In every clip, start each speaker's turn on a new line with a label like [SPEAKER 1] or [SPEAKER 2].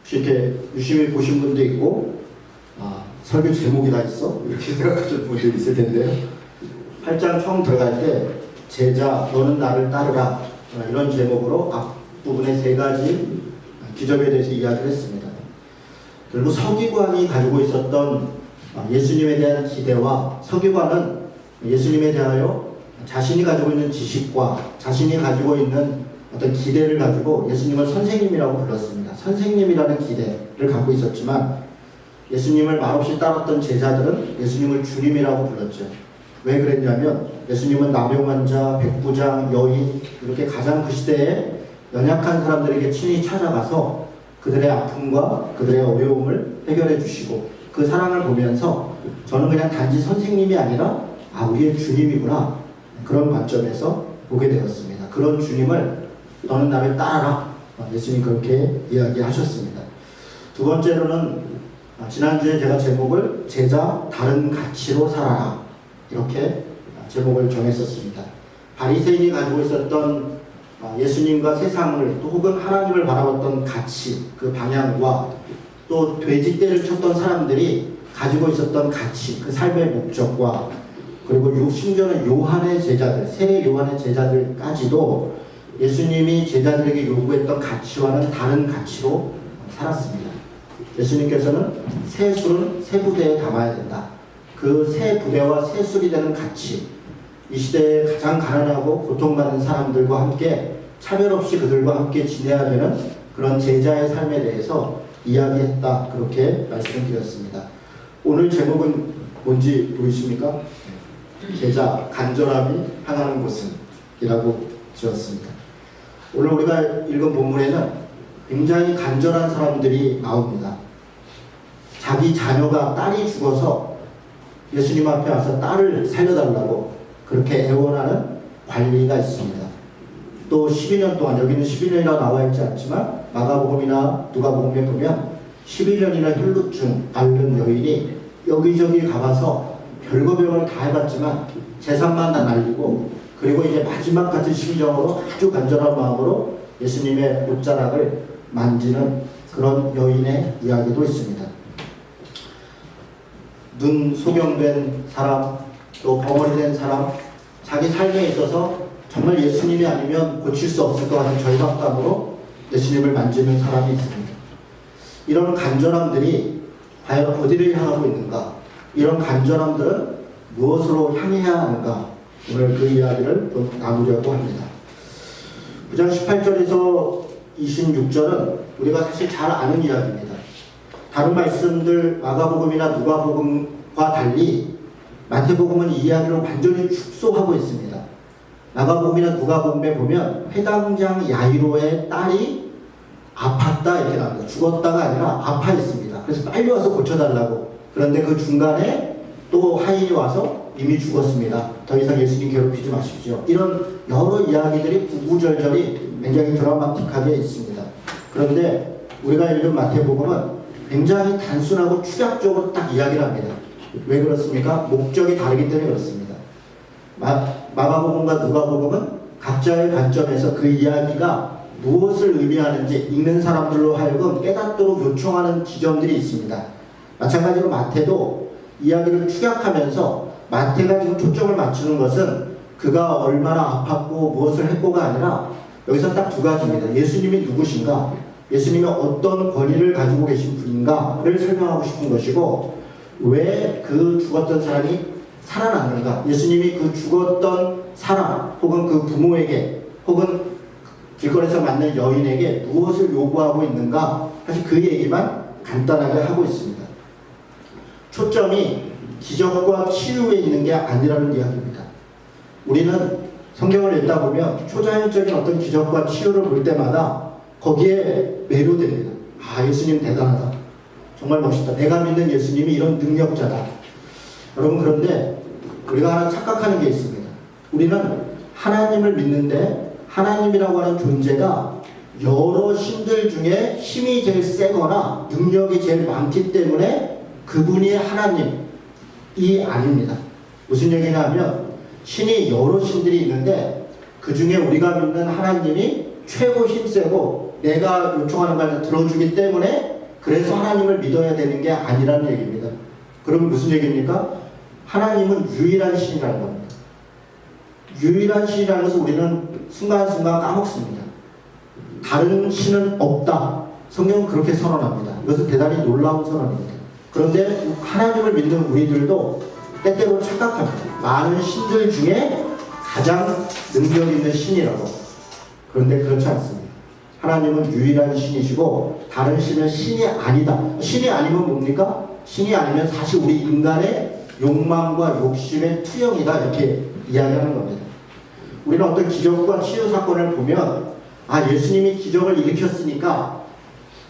[SPEAKER 1] 혹시 이렇게 유심히 보신 분도 있고, 설교 제목이 다 있어? 이렇게 생각하시는 분도 있을 텐데요. 8장 처음 들어갈 때 제자 너는 나를 따르라, 이런 제목으로 앞부분에 세 가지 기적에 대해서 이야기를 했습니다. 그리고 서기관이 가지고 있었던 예수님에 대한 기대와, 서기관은 예수님에 대하여 자신이 가지고 있는 지식과 자신이 가지고 있는 어떤 기대를 가지고 예수님을 선생님이라고 불렀습니다. 선생님이라는 기대를 갖고 있었지만, 예수님을 말없이 따랐던 제자들은 예수님을 주님이라고 불렀죠. 왜 그랬냐면 예수님은 나병환자, 백부장, 여인, 이렇게 가장 그 시대에 연약한 사람들에게 친히 찾아가서 그들의 아픔과 그들의 어려움을 해결해 주시고, 그 사랑을 보면서 저는 그냥 단지 선생님이 아니라 우리의 주님이구나, 그런 관점에서 보게 되었습니다. 그런 주님을 너는 나를 따라라, 예수님 그렇게 이야기하셨습니다. 두 번째로는 지난주에 제가 제목을 제자 다른 가치로 살아라, 이렇게 제목을 정했었습니다. 바리새인이 가지고 있었던 예수님과 세상을, 또 혹은 하나님을 바라봤던 가치, 그 방향과 또 돼지떼를 쳤던 사람들이 가지고 있었던 가치, 그 삶의 목적과, 그리고 심지어는 요한의 제자들, 새 요한의 제자들까지도 예수님이 제자들에게 요구했던 가치와는 다른 가치로 살았습니다. 예수님께서는 새 술은 새 부대에 담아야 된다. 그 새 부대와 새 술이 되는 가치, 이 시대에 가장 가난하고 고통받는 사람들과 함께 차별 없이 그들과 함께 지내야 되는 그런 제자의 삶에 대해서 이야기했다, 그렇게 말씀드렸습니다. 오늘 제목은 뭔지 보이십니까? 제자 간절함이 향하는 곳은 이라고 지었습니다. 오늘 우리가 읽은 본문에는 굉장히 간절한 사람들이 나옵니다. 자기 자녀가, 딸이 죽어서 예수님 앞에 와서 딸을 살려달라고 그렇게 애원하는 관리가 있습니다. 또 12년 동안, 여기는 11년이나 나와 있지 않지만 마가복음이나 누가복음에 보면 11년이나 혈루증 앓는 여인이 여기저기 가봐서 별거별걸 다 해봤지만 재산만 다 날리고, 그리고 이제 마지막 같은 심정으로 아주 간절한 마음으로 예수님의 옷자락을 만지는 그런 여인의 이야기도 있습니다. 눈 소경된 사람, 또 벙어리 된 사람, 자기 삶에 있어서 정말 예수님이 아니면 고칠 수 없을 것 같은 절박감으로 예수님을 만지는 사람이 있습니다. 이런 간절함들이 과연 어디를 향하고 있는가? 이런 간절함들은 무엇으로 향해야 하는가? 오늘 그 이야기를 좀 나누려고 합니다. 9장 18절에서 26절은 우리가 사실 잘 아는 이야기입니다. 다른 말씀들 마가복음이나 누가복음과 달리 마태복음은 이 이야기를 완전히 축소하고 있습니다. 마가복음이나 누가복음에 보면 회당장 야이로의 딸이 아팠다 이렇게 나옵니다. 죽었다가 아니라 아파했습니다. 그래서 빨리 와서 고쳐달라고. 그런데 그 중간에 또 하인이 와서 이미 죽었습니다. 더 이상 예수님 괴롭히지 마십시오. 이런 여러 이야기들이 구구절절이 굉장히 드라마틱하게 있습니다. 그런데 우리가 읽은 마태복음은 굉장히 단순하고 축약적으로 딱 이야기를 합니다. 왜 그렇습니까? 목적이 다르기 때문에 그렇습니다. 마가복음과 누가복음은 각자의 관점에서 그 이야기가 무엇을 의미하는지 읽는 사람들로 하여금 깨닫도록 요청하는 지점들이 있습니다. 마찬가지로 마태도 이야기를 축약하면서 마태가 지금 초점을 맞추는 것은 그가 얼마나 아팠고 무엇을 했고가 아니라 여기서 딱 두 가지입니다. 예수님이 누구신가, 예수님이 어떤 권위를 가지고 계신 분인가를 설명하고 싶은 것이고, 왜 그 죽었던 사람이 살아났는가, 예수님이 그 죽었던 사람 혹은 그 부모에게 혹은 길거리에서 만난 여인에게 무엇을 요구하고 있는가, 사실 그 얘기만 간단하게 하고 있습니다. 초점이 기적과 치유에 있는 게 아니라는 이야기입니다. 우리는 성경을 읽다 보면 초자연적인 어떤 기적과 치유를 볼 때마다 거기에 매료됩니다. 예수님 대단하다, 정말 멋있다, 내가 믿는 예수님이 이런 능력자다. 여러분, 그런데 우리가 하나 착각하는 게 있습니다. 우리는 하나님을 믿는데 하나님이라고 하는 존재가 여러 신들 중에 힘이 제일 세거나 능력이 제일 많기 때문에 그분이 하나님이 아닙니다. 무슨 얘기냐 하면, 신이 여러 신들이 있는데 그 중에 우리가 믿는 하나님이 최고 힘세고 내가 요청하는 걸 들어주기 때문에 그래서 하나님을 믿어야 되는 게 아니라는 얘기입니다. 그럼 무슨 얘기입니까? 하나님은 유일한 신이라는 겁니다. 유일한 신이라는 것을 우리는 순간순간 까먹습니다. 다른 신은 없다. 성경은 그렇게 선언합니다. 이것은 대단히 놀라운 선언입니다. 그런데 하나님을 믿는 우리들도 때때로 착각합니다. 많은 신들 중에 가장 능력 있는 신이라고. 그런데 그렇지 않습니다. 하나님은 유일한 신이시고 다른 신은 신이 아니다. 신이 아니면 뭡니까? 신이 아니면 사실 우리 인간의 욕망과 욕심의 투영이다. 이렇게 이야기하는 겁니다. 우리는 어떤 기적과 치유 사건을 보면 예수님이 기적을 일으켰으니까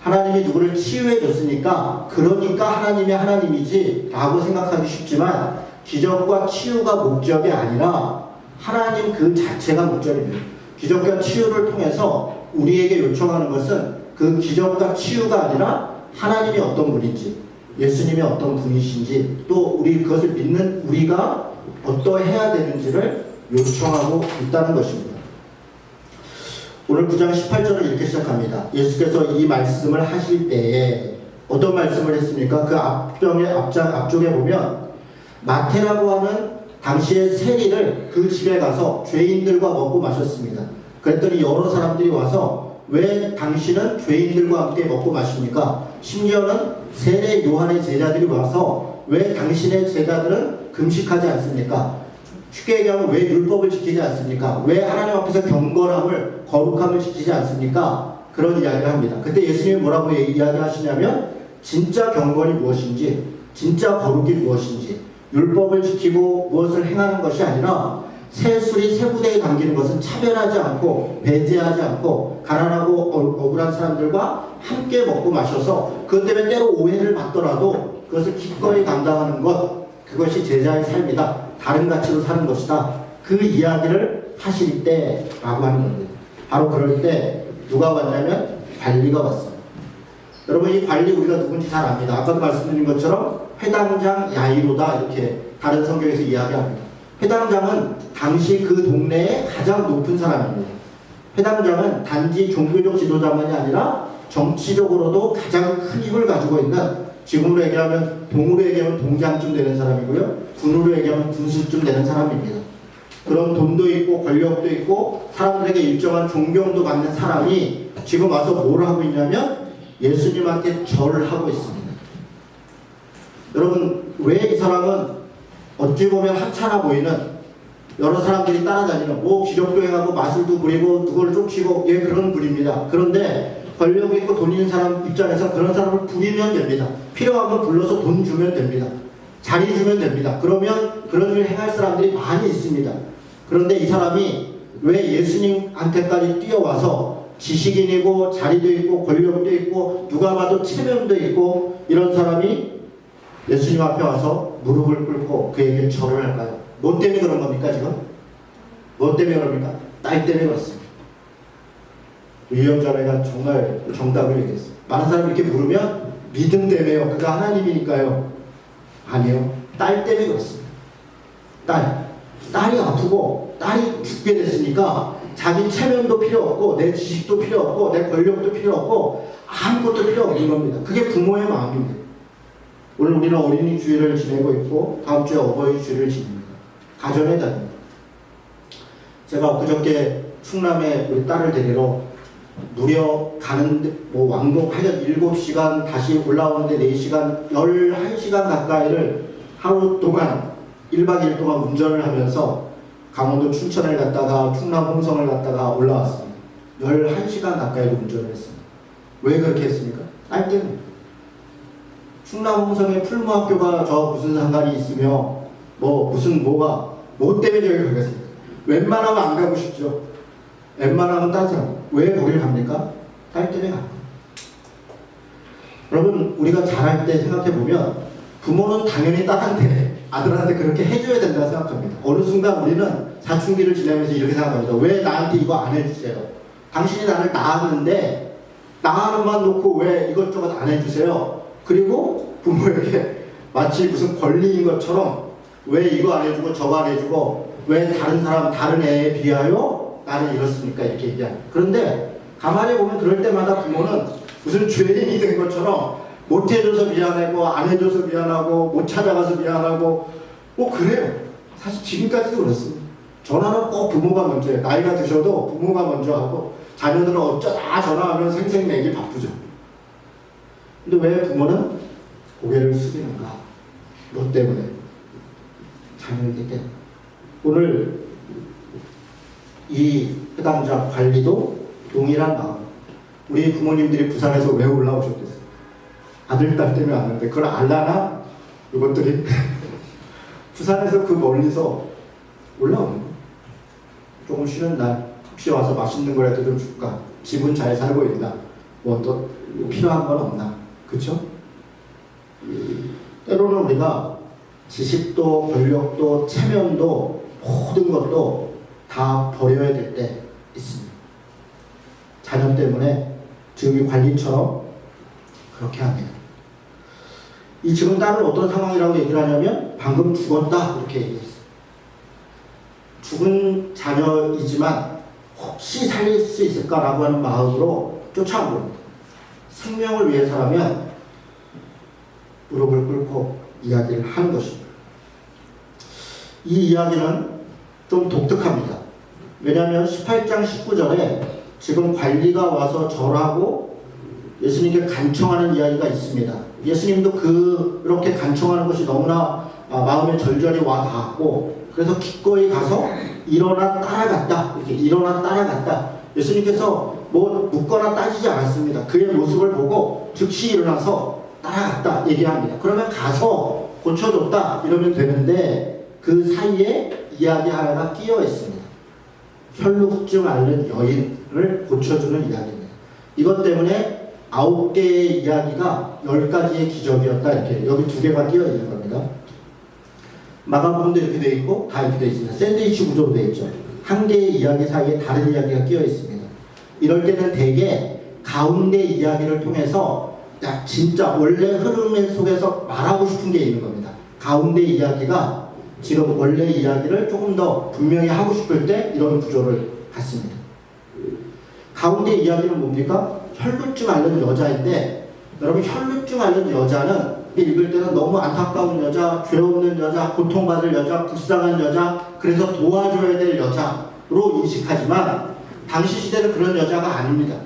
[SPEAKER 1] 하나님이 누구를 치유해 줬으니까 그러니까 하나님이 하나님이지 라고 생각하기 쉽지만 기적과 치유가 목적이 아니라 하나님 그 자체가 목적입니다. 기적과 치유를 통해서 우리에게 요청하는 것은 그 기적과 치유가 아니라 하나님이 어떤 분인지 예수님이 어떤 분이신지 또 우리 그것을 믿는 우리가 어떠해야 되는지를 요청하고 있다는 것입니다. 오늘 9장 18절을 이렇게 시작합니다. 예수께서 이 말씀을 하실 때에 어떤 말씀을 했습니까? 그 앞쪽에 보면 마태라고 하는 당시의 세리를 그 집에 가서 죄인들과 먹고 마셨습니다. 그랬더니 여러 사람들이 와서 왜 당신은 죄인들과 함께 먹고 마십니까? 심지어는 세례 요한의 제자들이 와서 왜 당신의 제자들은 금식하지 않습니까? 쉽게 얘기하면 왜 율법을 지키지 않습니까? 왜 하나님 앞에서 경건함을 거룩함을 지키지 않습니까? 그런 이야기를 합니다. 그때 예수님이 뭐라고 이야기하시냐면 진짜 경건이 무엇인지 진짜 거룩이 무엇인지 율법을 지키고 무엇을 행하는 것이 아니라 새술이 새 부대에 담기는 것은 차별하지 않고 배제하지 않고 가난하고 억울한 사람들과 함께 먹고 마셔서 그것 때문에 때로 오해를 받더라도 그것을 기꺼이 감당하는 것 그것이 제자의 삶이다. 다른 가치로 사는 것이다. 그 이야기를 하실 때라고 하는 겁니다. 바로 그럴 때 누가 왔냐면 관리가 왔어요. 여러분 이 관리 우리가 누군지 잘 압니다. 아까도 말씀드린 것처럼 회당장 야이로다 이렇게 다른 성경에서 이야기합니다. 회당장은 당시 그 동네의 가장 높은 사람입니다. 회당장은 단지 종교적 지도자만이 아니라 정치적으로도 가장 큰 힘을 가지고 있는 지금으로 얘기하면 동으로 얘기하면 동장쯤 되는 사람이고요. 군으로 얘기하면 군수쯤 되는 사람입니다. 그런 돈도 있고 권력도 있고 사람들에게 일정한 존경도 받는 사람이 지금 와서 뭘 하고 있냐면 예수님한테 절을 하고 있습니다. 여러분 왜 이 사람은 어찌 보면 하찮아 보이는 여러 사람들이 따라다니는 기적도 행하고 마술도 부리고 누구를 쫓기고 그런 분입니다. 그런데 권력 있고 돈 있는 사람 입장에서 그런 사람을 부리면 됩니다. 필요하면 불러서 돈 주면 됩니다. 자리 주면 됩니다. 그러면 그런 일을 행할 사람들이 많이 있습니다. 그런데 이 사람이 왜 예수님한테까지 뛰어와서 지식인이고 자리도 있고 권력도 있고 누가 봐도 체면도 있고 이런 사람이 예수님 앞에 와서 무릎을 꿇고 그에게 절을 할까요? 뭐 때문에 그런 겁니까 지금? 뭐 때문에 그럽니까? 딸 때문에 그렇습니다. 위원자매가 정말 정답을 얘기했어요. 많은 사람이 이렇게 물으면 믿음 때문에요. 그가 하나님이니까요. 아니요. 딸 때문에 그렇습니다. 딸이 아프고 딸이 죽게 됐으니까 자기 체면도 필요 없고 내 지식도 필요 없고 내 권력도 필요 없고 아무것도 필요 없는 겁니다. 그게 부모의 마음입니다. 오늘 우리는 어린이 주일을 지내고 있고 다음 주에 어버이 주일을 지냅니다. 가정의 달입니다. 제가 엊그저께 충남에 우리 딸을 데리러 무려 가는데 왕복 하여 7시간 다시 올라오는데 4시간 11시간 가까이를 하루 동안 1박 2일 동안 운전을 하면서 강원도 춘천을 갔다가 충남 홍성을 갔다가 올라왔습니다. 11시간 가까이로 운전을 했습니다. 왜 그렇게 했습니까? 딸 때문에. 충남 홍성에 풀무학교가 저 무슨 상관이 있으며 뭐 때문에 저기 가겠습니까? 웬만하면 안 가고 싶죠. 웬만하면 다른 사람. 왜 거기를 갑니까? 딸 때문에 갑니다. 여러분 우리가 잘할 때 생각해보면 부모는 당연히 딸한테 아들한테 그렇게 해줘야 된다고 생각합니다. 어느 순간 우리는 사춘기를 지나면서 이렇게 생각합니다. 왜 나한테 이거 안 해주세요? 당신이 나를 낳았는데 낳아는 만 놓고 왜 이것저것 안 해주세요? 그리고 부모에게 마치 무슨 권리인 것처럼 왜 이거 안 해주고 저거 안 해주고 왜 다른 애에 비하여 나는 이렇습니까? 이렇게 얘기합니다. 그런데 가만히 보면 그럴 때마다 부모는 무슨 죄인이 된 것처럼 못 해줘서 미안하고 안 해줘서 미안하고 못 찾아가서 미안하고 뭐 그래요. 사실 지금까지도 그렇습니다. 전화는 꼭 부모가 먼저예요. 나이가 드셔도 부모가 먼저 하고 자녀들은 어쩌다 전화하면 생색내기 바쁘죠. 근데 왜 부모는 고개를 숙이는가? 너 때문에 자녀에게 때문에. 오늘 이 해당자 관리도 동일한 마음. 우리 부모님들이 부산에서 왜 올라오셨겠어요? 아들, 딸 때문에 왔는데 그걸 알라나? 이것들이 부산에서 그 멀리서 올라오는 거예요. 조금 쉬는 날 혹시 와서 맛있는 거라도 좀 줄까? 집은 잘 살고 있나? 뭐 또 필요한 건 없나? 그쵸? 때로는 우리가 지식도 권력도 체면도 모든 것도 다 버려야 될 때 있습니다. 자녀 때문에 지금 이 관리처럼 그렇게 합니다. 이 지금 딸은 어떤 상황이라고 얘기를 하냐면 방금 죽었다 이렇게 얘기했어요. 죽은 자녀이지만 혹시 살릴 수 있을까라고 하는 마음으로 쫓아온 겁니다. 생명을 위해서라면 무릎을 꿇고 이야기를 하는 것입니다. 이 이야기는 좀 독특합니다. 왜냐하면 18장 19절에 지금 관리가 와서 절하고 예수님께 간청하는 이야기가 있습니다. 예수님도 그렇게 간청하는 것이 너무나 마음에 절절히 와 닿았고 그래서 기꺼이 가서 일어나 따라갔다. 이렇게 일어나 따라갔다. 예수님께서 뭐 묻거나 따지지 않았습니다. 그의 모습을 보고 즉시 일어나서 따라갔다 얘기합니다. 그러면 가서 고쳐줬다 이러면 되는데 그 사이에 이야기 하나가 끼어 있습니다. 혈루증 앓는 여인을 고쳐주는 이야기입니다. 이것 때문에 9개의 이야기가 10가지의 기적이었다. 이렇게 여기 2개가 끼어 있는 겁니다. 마가복음도 이렇게 되어 있고 다 이렇게 되어 있습니다. 샌드위치 구조로 되어 있죠. 한 개의 이야기 사이에 다른 이야기가 끼어 있습니다. 이럴 때는 대개 가운데 이야기를 통해서 진짜 원래 흐름 속에서 말하고 싶은 게 있는 겁니다. 가운데 이야기가 지금 원래 이야기를 조금 더 분명히 하고 싶을 때 이런 구조를 갖습니다. 가운데 이야기는 뭡니까? 혈루증 앓는 여자인데 여러분 혈루증 앓는 여자는 읽을 때는 너무 안타까운 여자, 죄 없는 여자, 고통받을 여자, 불쌍한 여자, 그래서 도와줘야 될 여자로 인식하지만 당시 시대는 그런 여자가 아닙니다.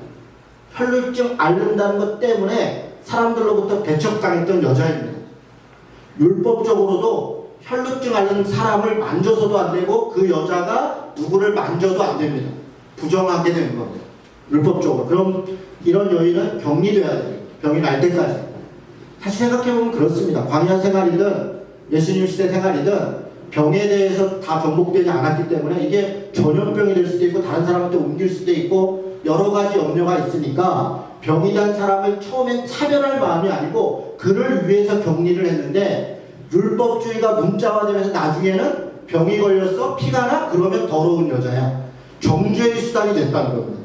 [SPEAKER 1] 혈루증 앓는다는 것 때문에 사람들로부터 배척당했던 여자입니다. 율법적으로도 혈루증 앓는 사람을 만져서도 안 되고 그 여자가 누구를 만져도 안 됩니다. 부정하게 되는 겁니다. 율법적으로. 그럼 이런 여인은 격리돼야 돼요. 병이 날 때까지. 사실 생각해보면 그렇습니다. 광야 생활이든 예수님 시대 생활이든 병에 대해서 다 정복되지 않았기 때문에 이게 전염병이 될 수도 있고 다른 사람한테 옮길 수도 있고 여러 가지 염려가 있으니까 병이 난 사람을 처음엔 차별할 마음이 아니고 그를 위해서 격리를 했는데 율법주의가 문자화되면서 나중에는 병이 걸렸어 피가 나 그러면 더러운 여자야. 정죄의 수단이 됐다는 겁니다.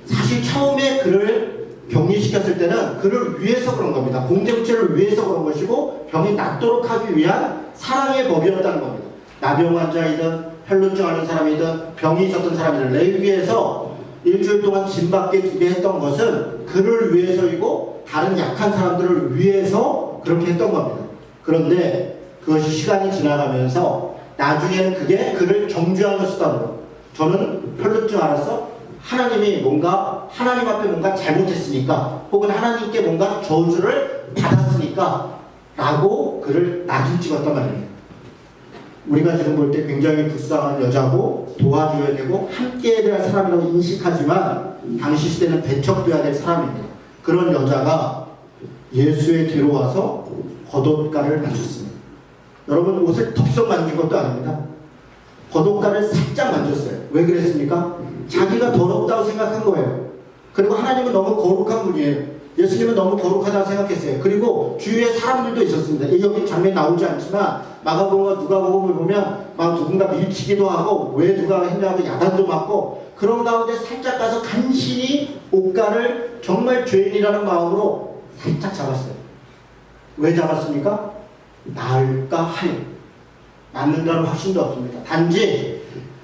[SPEAKER 1] 사실 처음에 그를 격리시켰을 때는 그를 위해서 그런 겁니다. 공동체를 위해서 그런 것이고 병이 낫도록 하기 위한 사랑의 법이었다는 겁니다. 나병 환자이든 혈루증 앓는 사람이든 병이 있었던 사람이든 레위기에서 일주일 동안 짐밖에 두게 했던 것은 그를 위해서이고 다른 약한 사람들을 위해서 그렇게 했던 겁니다. 그런데 그것이 시간이 지나가면서 나중에는 그게 그를 정죄하는 수단으로 저는 혈루증 앓았어? 하나님이 뭔가 하나님 앞에 뭔가 잘못했으니까 혹은 하나님께 뭔가 저주를 받았으니까 라고 그를 낙인 찍었단 말입니다. 우리가 지금 볼 때 굉장히 불쌍한 여자고 도와줘야 되고 함께 해야 될 사람이라고 인식하지만 당시 시대는 배척돼야 될 사람입니다. 그런 여자가 예수의 뒤로 와서 겉옷가를 만졌습니다. 여러분 옷을 덥석 만진 것도 아닙니다. 겉옷가를 살짝 만졌어요. 왜 그랬습니까? 자기가 더럽다고 생각한 거예요. 그리고 하나님은 너무 거룩한 분이에요. 예수님은 너무 거룩하다고 생각했어요. 그리고 주위에 사람들도 있었습니다. 여기 장면이 나오지 않지만 마가복음과 누가복음을 보면 막 누군가 밀치기도 하고 왜 누가 했냐고 야단도 맞고 그런 가운데 살짝 가서 간신히 옷가를 정말 죄인이라는 마음으로 살짝 잡았어요. 왜 잡았습니까? 나을까 하여. 낫는다는 확신도 없습니다. 단지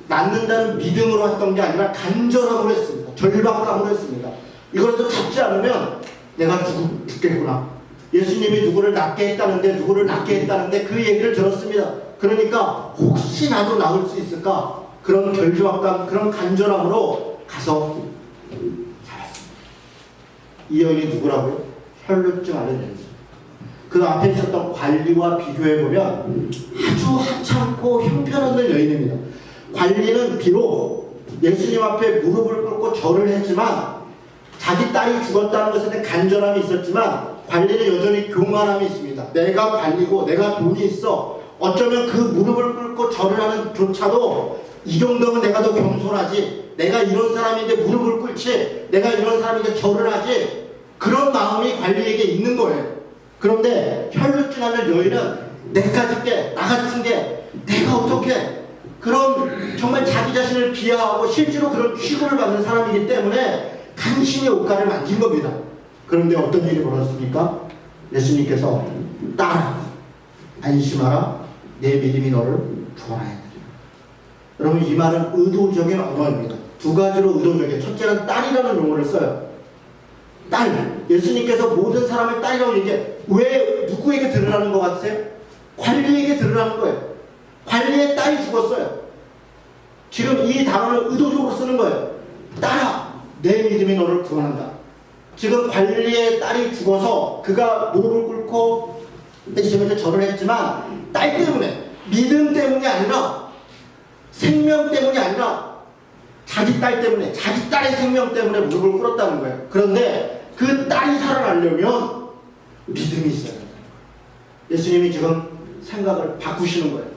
[SPEAKER 1] 낫는다는 믿음으로 했던 게 아니라 간절함으로 했습니다. 절박감으로 했습니다. 이걸 또 잡지 않으면 내가 죽겠구나. 예수님이 누구를 낫게 했다는데 누구를 낫게 했다는데 그 얘기를 들었습니다. 그러니까 혹시 나도 나을 수 있을까? 그런 결조악감, 그런 간절함으로 가서 살았습니다. 이 여인이 누구라고요? 혈루증 앓는 여인. 그 앞에 있었던 관리와 비교해보면 아주 하찮고 형편없는 여인입니다. 관리는 비록 예수님 앞에 무릎을 꿇고 절을 했지만 자기 딸이 죽었다는 것에 대한 간절함이 있었지만 관리는 여전히 교만함이 있습니다. 내가 관리고 내가 돈이 있어. 어쩌면 그 무릎을 꿇고 절을 하는 조차도 이 정도면 내가 더 겸손하지. 내가 이런 사람인데 무릎을 꿇지. 내가 이런 사람인데 절을 하지. 그런 마음이 관리에게 있는 거예요. 그런데 혈루증하는 여인은 내까지 게, 나 같은 게 내가 어떻게 그런 정말 자기 자신을 비하하고 실제로 그런 취급을 받는 사람이기 때문에 간신히 옷가를 만진 겁니다. 그런데 어떤 일이 벌어졌습니까? 예수님께서 딸아 안심하라 내 믿음이 너를 구원하였느니라. 여러분 이 말은 의도적인 언어입니다. 두 가지로 의도적이에요. 첫째는 딸이라는 용어를 써요. 딸. 예수님께서 모든 사람을 딸이라고 얘기해. 왜 누구에게 들으라는 것 같으세요? 관리에게 들으라는 거예요. 관리의 딸이 죽었어요. 지금 이 단어를 의도적으로 쓰는 거예요. 딸아 내 믿음이 너를 구원한다. 지금 관리의 딸이 죽어서 그가 무릎을 꿇고 예수님한테 절을 했지만 딸 때문에, 믿음 때문이 아니라 생명 때문이 아니라 자기 딸 때문에, 자기 딸의 생명 때문에 무릎을 꿇었다는 거예요. 그런데 그 딸이 살아나려면 믿음이 있어야 돼요. 예수님이 지금 생각을 바꾸시는 거예요.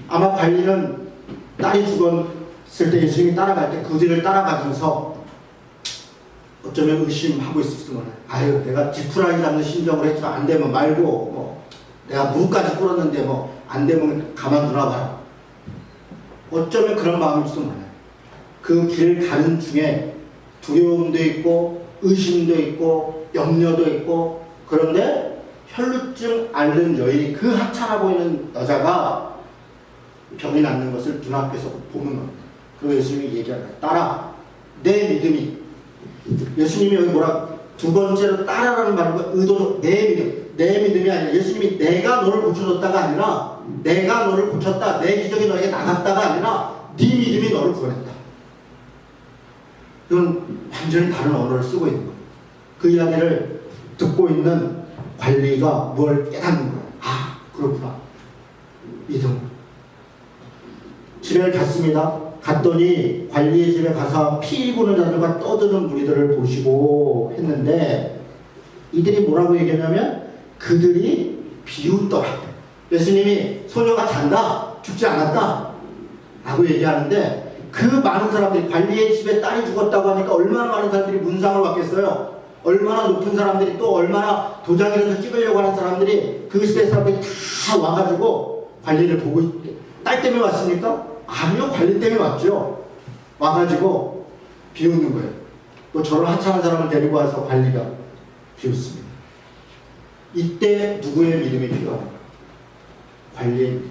[SPEAKER 1] 아마 관리는 딸이 죽었을 때 예수님이 따라갈 때 그 뒤를 따라가면서 어쩌면 의심하고 있을지도 몰라요. 아유 내가 지푸라기 잡는 심정으로 했지만 안 되면 말고 뭐 내가 무릎까지 꿇었는데 뭐 안 되면 가만두나 봐라. 어쩌면 그런 마음일지도 몰라요. 그 길 가는 중에 두려움도 있고 의심도 있고 염려도 있고 그런데 혈루증 앓는 여인이 그 하찮아 보이는 여자가 병이 낫는 것을 눈앞에서 보는 겁니다. 그리고 예수님이 얘기하는 거예요. 딸아 내 믿음이 예수님이 여기 뭐라 두 번째로 따라라는 말은 의도로 내 믿음이 아니라 예수님이 내가 너를 고쳐줬다가 아니라 내가 너를 고쳤다 내 기적이 너에게 나갔다가 아니라 네 믿음이 너를 구원했다. 이건 완전히 다른 언어를 쓰고 있는 거예요. 그 이야기를 듣고 있는 관리가 뭘 깨닫는 거예요. 아 그렇구나. 믿음. 집에 갔습니다. 갔더니 관리의 집에 가서 피 부는 자들과 떠드는 무리들을 보시고 했는데 이들이 뭐라고 얘기하냐면 그들이 비웃더라. 예수님이 소녀가 잔다 죽지 않았다 라고 얘기하는데 그 많은 사람들이 관리의 집에 딸이 죽었다고 하니까 얼마나 많은 사람들이 문상을 받겠어요. 얼마나 높은 사람들이 또 얼마나 도장이라도 찍으려고 하는 사람들이 그 시대 사람들이 다 와가지고 관리를 보고 있대. 딸 때문에 왔습니까? 아니요 관리 때문에 왔죠. 와가지고 비웃는 거예요. 또 저런 하찮은 사람을 데리고 와서 관리가 비웃습니다. 이때 누구의 믿음이 필요합니까? 관리의 믿음이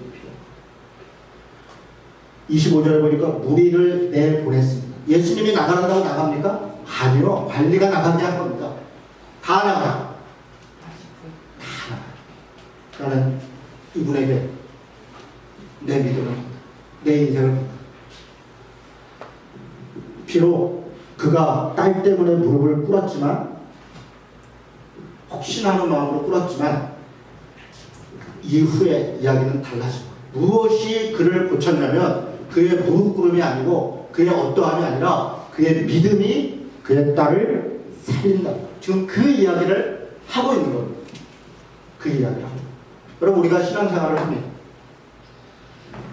[SPEAKER 1] 필요합니다. 25절에 보니까 무리를 내보냈습니다. 예수님이 나가란다고 나갑니까? 아니요. 관리가 나가게 한 겁니다. 다 나가. 다 나가. 나는 이분에게 내 믿음을 내 인생을 비록 그가 딸 때문에 무릎을 꿇었지만 혹시나 하는 마음으로 꿇었지만 이후에 이야기는 달라진 거예요. 무엇이 그를 고쳤냐면 그의 무릎 꿇음이 아니고 그의 어떠함이 아니라 그의 믿음이 그의 딸을 살린다. 지금 그 이야기를 하고 있는 겁니다. 그 이야기를 하고. 여러분 우리가 신앙생활을 합니다.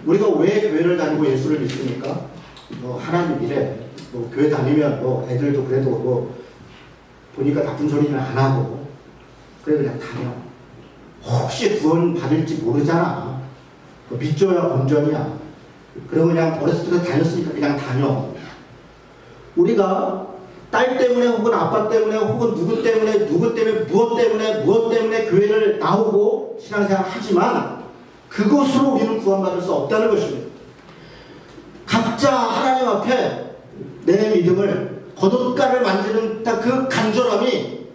[SPEAKER 1] 우리가 왜 교회를 다니고 예수를 믿습니까? 뭐 하나님 이래 뭐 교회 다니면 뭐 애들도 그래도 뭐 보니까 나쁜 소리는 안 하고 그래 그냥 다녀. 혹시 구원 받을지 모르잖아. 뭐 믿줘야 본전이야. 그리고 그냥 어렸을 때 다녔으니까 그냥 다녀. 우리가 딸 때문에 혹은 아빠 때문에 혹은 누구 때문에 무엇 때문에 교회를 나오고 신앙생활 하지만 그것으로 우리는 구원받을 수 없다는 것입니다. 각자 하나님 앞에 내 믿음을 거듭가를 만드는 그 간절함이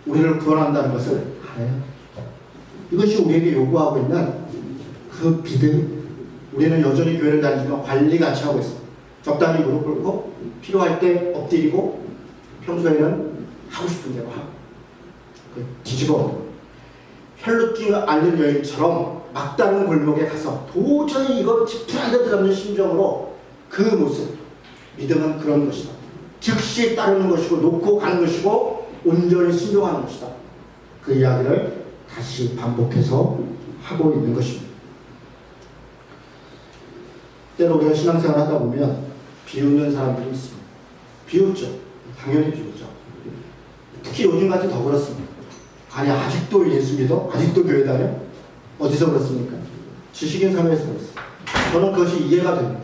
[SPEAKER 1] 우리를 구원한다는 것을 알아요. 이것이 우리에게 요구하고 있는 그 믿음. 우리는 여전히 교회를 다니지만 관리같이 하고 있습니다. 적당히 무릎 꿇고 필요할 때 엎드리고 평소에는 하고 싶은 대로 하고 뒤집어 혈루증 앓는 여인처럼 막다른 골목에 가서 도저히 이거 지푸라기도 잡는 심정으로 그 모습. 믿음은 그런 것이다. 즉시 따르는 것이고 놓고 가는 것이고 온전히 순종하는 것이다. 그 이야기를 다시 반복해서 하고 있는 것입니다. 때로 우리가 신앙생활 하다 보면 비웃는 사람들이 있습니다. 비웃죠. 당연히 비웃죠. 특히 요즘같이 더 그렇습니다. 아니 아직도 예수 믿어? 아직도 교회 다녀? 어디서 그렇습니까? 지식인 사회에서 그렇습니다. 저는 그것이 이해가 됩니다.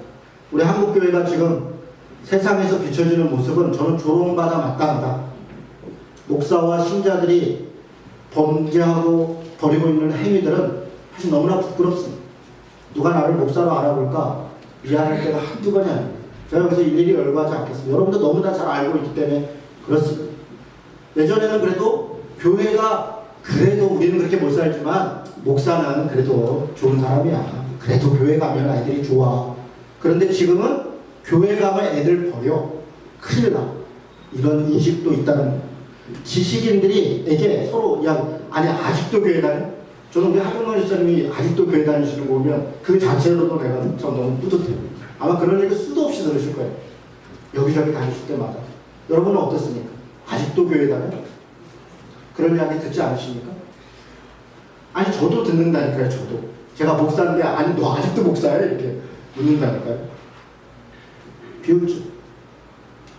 [SPEAKER 1] 우리 한국교회가 지금 세상에서 비춰지는 모습은 저는 조롱받아 마땅하다. 목사와 신자들이 범죄하고 벌이고 있는 행위들은 사실 너무나 부끄럽습니다. 누가 나를 목사로 알아볼까? 미안할 때가 한두 번이 아닙니다. 제가 여기서 일일이 열거하지 않겠습니다. 여러분도 너무나 잘 알고 있기 때문에 그렇습니다. 예전에는 그래도 교회가 그래도 우리는 그렇게 못 살지만 목사는 그래도 좋은 사람이야. 그래도 교회 가면 아이들이 좋아. 그런데 지금은 교회 가면 애들 버려. 큰일 나. 이런 인식도 있다는 거예요. 지식인들이 서로 아니 아직도 교회 다녀? 저는 우리 하경원 목사님이 아직도 교회 다니시는 거 보면 그 자체로도 내가 저 너무 뿌듯해요. 아마 그런 얘기 수도 없이 들으실 거예요. 여기저기 다니실 때마다. 여러분은 어떻습니까? 아직도 교회 다녀? 그런 이야기 듣지 않으십니까? 아니 저도 듣는다니까요. 저도. 제가 목사인데 아니 너 아직도 목사야? 이렇게 묻는다니까요. 비웃죠.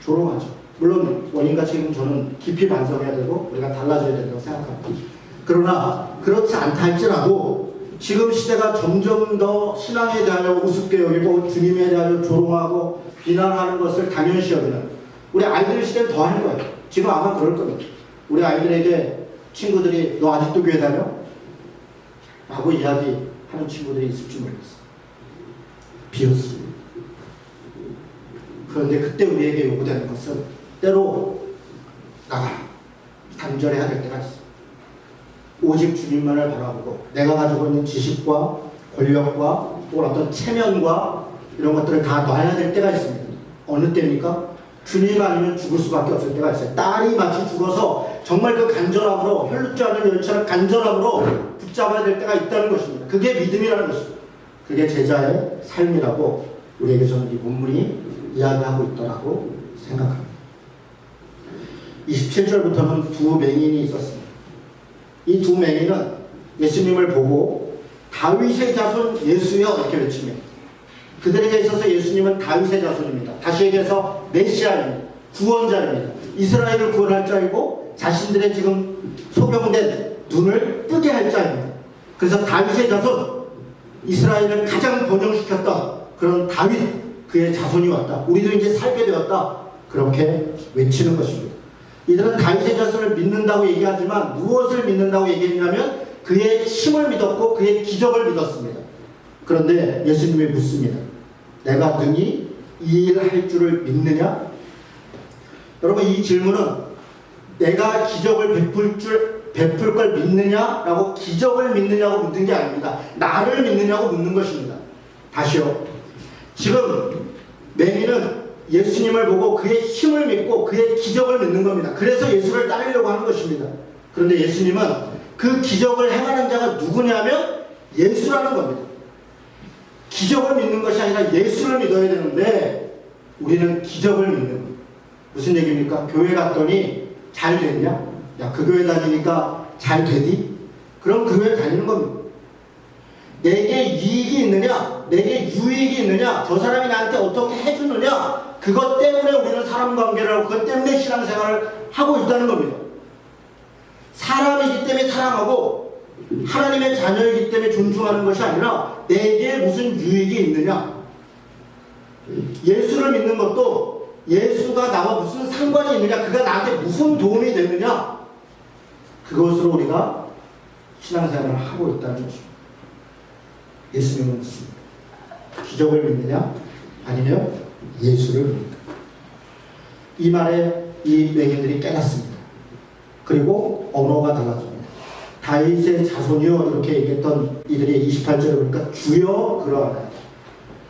[SPEAKER 1] 조롱하죠. 물론 원인과 책임 저는 깊이 반성해야 되고 우리가 달라져야 된다고 생각합니다. 그러나 그렇지 않다 할지라도 지금 시대가 점점 더 신앙에 대하여 우습게 여기고 주님에 대하여 조롱하고 비난하는 것을 당연시 여기는 우리 아이들 시대는 더 할 거예요. 지금 아마 그럴 겁니다. 우리 아이들에게 친구들이 너 아직도 교회 다녀? 라고 이야기하는 친구들이 있을지 모르겠어요. 비웃습니다. 그런데 그때 우리에게 요구되는 것은 때로 나가라. 단절해야 될 때가 있어요. 오직 주님만을 바라보고 내가 가지고 있는 지식과 권력과 또 어떤 체면과 이런 것들을 다 놔야 될 때가 있습니다. 어느 때입니까? 주님 아니면 죽을 수밖에 없을 때가 있어요. 딸이 마치 죽어서 정말 그 간절함으로 혈루증 앓는 여인처럼 간절함으로 붙잡아야 될 때가 있다는 것입니다. 그게 믿음이라는 것입니다. 그게 제자의 삶이라고 우리에게 저는 이 본문이 이야기하고 있더라고 생각합니다. 27절부터는 두 맹인이 있었습니다. 이 두 맹인은 예수님을 보고 다윗의 자손 예수여 이렇게 외칩니다. 그들에게 있어서 예수님은 다윗의 자손입니다. 다시 얘기해서 메시아입니다. 구원자입니다. 이스라엘을 구원할 자이고 자신들의 지금 소경된 눈을 뜨게 할 자입니다. 그래서 다윗의 자손, 이스라엘을 가장 번영시켰던 그런 다윗, 그의 자손이 왔다. 우리도 이제 살게 되었다. 그렇게 외치는 것입니다. 이들은 다윗의 자손을 믿는다고 얘기하지만 무엇을 믿는다고 얘기했냐면 그의 힘을 믿었고 그의 기적을 믿었습니다. 그런데 예수님이 묻습니다. 내가 능히 이 일을 할 줄을 믿느냐? 여러분 이 질문은 내가 기적을 베풀 걸 믿느냐라고 기적을 믿느냐고 묻는 게 아닙니다. 나를 믿느냐고 묻는 것입니다. 다시요. 지금 맹인은 예수님을 보고 그의 힘을 믿고 그의 기적을 믿는 겁니다. 그래서 예수를 따르려고 하는 것입니다. 그런데 예수님은 그 기적을 행하는 자가 누구냐면 예수라는 겁니다. 기적을 믿는 것이 아니라 예수를 믿어야 되는데 우리는 기적을 믿는 거예요. 무슨 얘기입니까? 교회 갔더니 잘 됐냐? 야, 그 교회 다니니까 잘 되니? 그럼 그 교회 다니는 겁니다. 내게 이익이 있느냐? 내게 유익이 있느냐? 저 사람이 나한테 어떻게 해주느냐? 그것 때문에 우리는 사람 관계를 하고 그것 때문에 신앙생활을 하고 있다는 겁니다. 사람이기 때문에 사랑하고 하나님의 자녀이기 때문에 존중하는 것이 아니라 내게 무슨 유익이 있느냐? 예수를 믿는 것도 예수가 나와 무슨 상관이 있느냐? 그가 나한테 무슨 도움이 되느냐? 그것으로 우리가 신앙생활을 하고 있다는 것입니다. 예수님은 묻습니다. 기적을 믿느냐? 아니면 예수를 믿느냐? 이 말에 이 맹인들이 깨닫습니다. 그리고 언어가 달라집니다. 다윗의 자손이요 이렇게 얘기했던 이들이 28절에 보니까 주여 그러하나이다.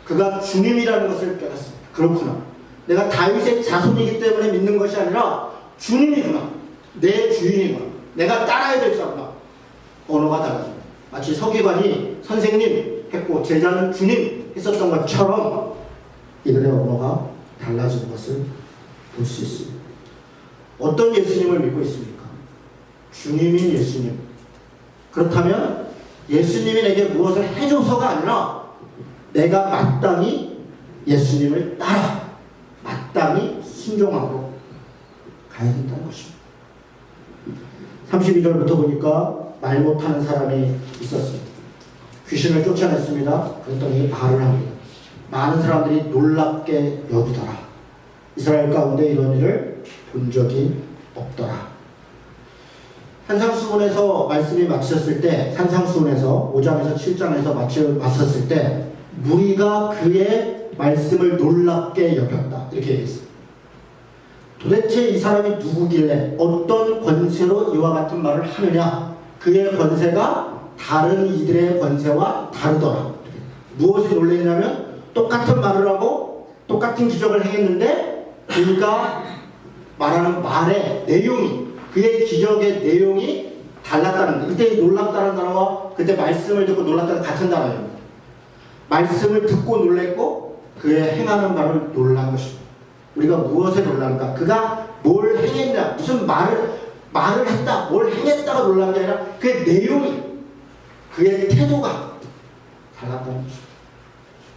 [SPEAKER 1] 그가 주님이라는 것을 깨닫습니다. 그렇구나. 내가 다윗의 자손이기 때문에 믿는 것이 아니라 주님이구나. 내 주인이구나. 내가 따라야 될 자구나. 언어가 달라집니다. 마치 서기관이 선생님 했고 제자는 주님 했었던 것처럼 이들의 언어가 달라지는 것을 볼 수 있습니다. 어떤 예수님을 믿고 있습니까? 주님인 예수님. 그렇다면 예수님이 내게 무엇을 해줘서가 아니라 내가 마땅히 예수님을 따라 마땅히 순종하고 가야 된다는 것입니다. 32절부터 보니까 말 못하는 사람이 있었습니다. 귀신을 쫓아냈습니다. 그랬더니 말을 합니다. 많은 사람들이 놀랍게 여기더라. 이스라엘 가운데 이런 일을 본 적이 없더라. 산상수훈에서 말씀이 마쳤을 때, 산상수훈에서 5장에서 7장에서 마쳤을 때 무리가 그의 말씀을 놀랍게 여겼다. 이렇게 얘기했습니다. 도대체 이 사람이 누구길래 어떤 권세로 이와 같은 말을 하느냐? 그의 권세가 다른 이들의 권세와 다르더라. 무엇이 놀랐냐면 똑같은 말을 하고 똑같은 기적을 행했는데 그가 말하는 말의 내용이, 그의 기적의 내용이 달랐다는 것. 이때 놀랍다는 단어와 그때 말씀을 듣고 놀랐다는 같은 단어예요. 말씀을 듣고 놀랐고 그의 행하는 바를 놀란 것입니다. 우리가 무엇에 놀란가? 그가 뭘 행했냐, 무슨 말을 했다, 뭘 행했다가 놀란 게 아니라 그의 내용이, 그의 태도가 달랐다는 것입니다.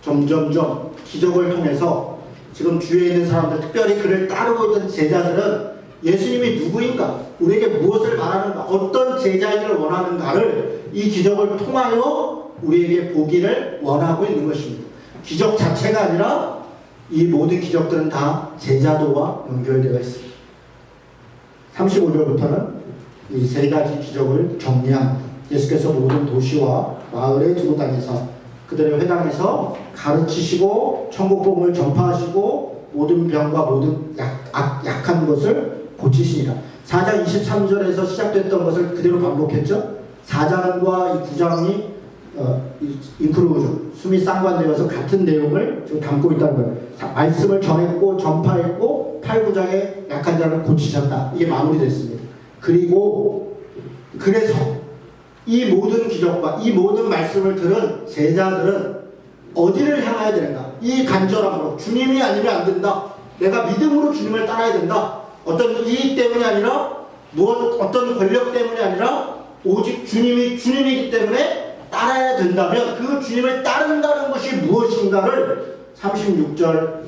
[SPEAKER 1] 점점점 기적을 통해서 지금 주위에 있는 사람들, 특별히 그를 따르고 있던 제자들은 예수님이 누구인가, 우리에게 무엇을 말하는가, 어떤 제자이기를 원하는가를 이 기적을 통하여 우리에게 보기를 원하고 있는 것입니다. 기적 자체가 아니라 이 모든 기적들은 다 제자도와 연결되어 있습니다. 35절부터는 이 세 가지 기적을 정리합니다. 예수께서 모든 도시와 마을에 두고 다니사 그들의 회당에서 가르치시고 천국 복음을 전파하시고 모든 병과 모든 약한 것을 고치시니라. 4장 23절에서 시작됐던 것을 그대로 반복했죠. 4장과 이 9장이 인크루전, 숨이 쌍관되어서 같은 내용을 지금 담고 있다는 거예요. 말씀을 전했고 전파했고 8, 9장에 약한 자를 고치셨다. 이게 마무리됐습니다. 그리고 그래서 이 모든 기적과 이 모든 말씀을 들은 제자들은 어디를 향해야 되는가? 이 간절함으로 주님이 아니면 안 된다. 내가 믿음으로 주님을 따라야 된다. 어떤 이익 때문이 아니라 어떤 권력 때문이 아니라 오직 주님이 주님이기 때문에 따라야 된다면 그 주님을 따른다는 것이 무엇인가를 36절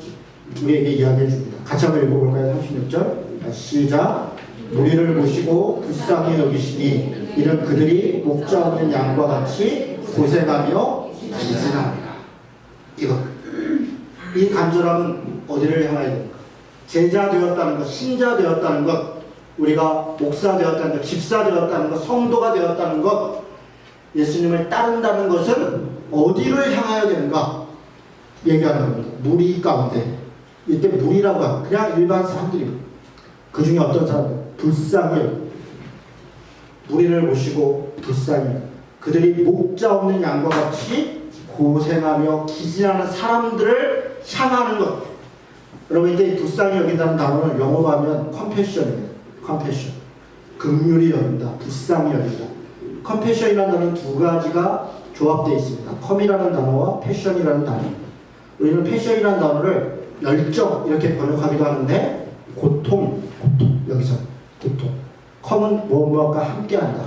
[SPEAKER 1] 우리에게 이야기해 줍니다. 같이 한번 읽어볼까요? 36절 시작. 무리를 모시고 불쌍히 여기시니 이는 그들이 목자 없는 양과 같이 고생하며 기진합니다. 이것, 이 간절함은 어디를 향하야 됩니까? 제자 되었다는 것, 신자 되었다는 것, 우리가 목사 되었다는 것, 집사 되었다는 것, 성도가 되었다는 것, 예수님을 따른다는 것은 어디를 향하야 되는가 얘기하는 겁니다. 무리 가운데, 이때 무리라고 하면 그냥 일반 사람들입니다. 그 중에 어떤 사람들? 불쌍히 무리를 모시고 불쌍히 그들이 목자 없는 양과 같이 고생하며 기진하는 사람들을 향하는 것. 여러분 이때 불쌍히 여긴다는 단어는 영어로 하면 컴패션입니다. 컴패션. 긍휼히 여긴다. 불쌍히 여긴다. 컴패션이라는 단어는 두 가지가 조합되어 있습니다. 컴이라는 단어와 패션이라는 단어입니다. 우리는 패션이라는 단어를 열정 이렇게 번역하기도 하는데 고통 여기서 고통. 컴은 무엇과 함께한다.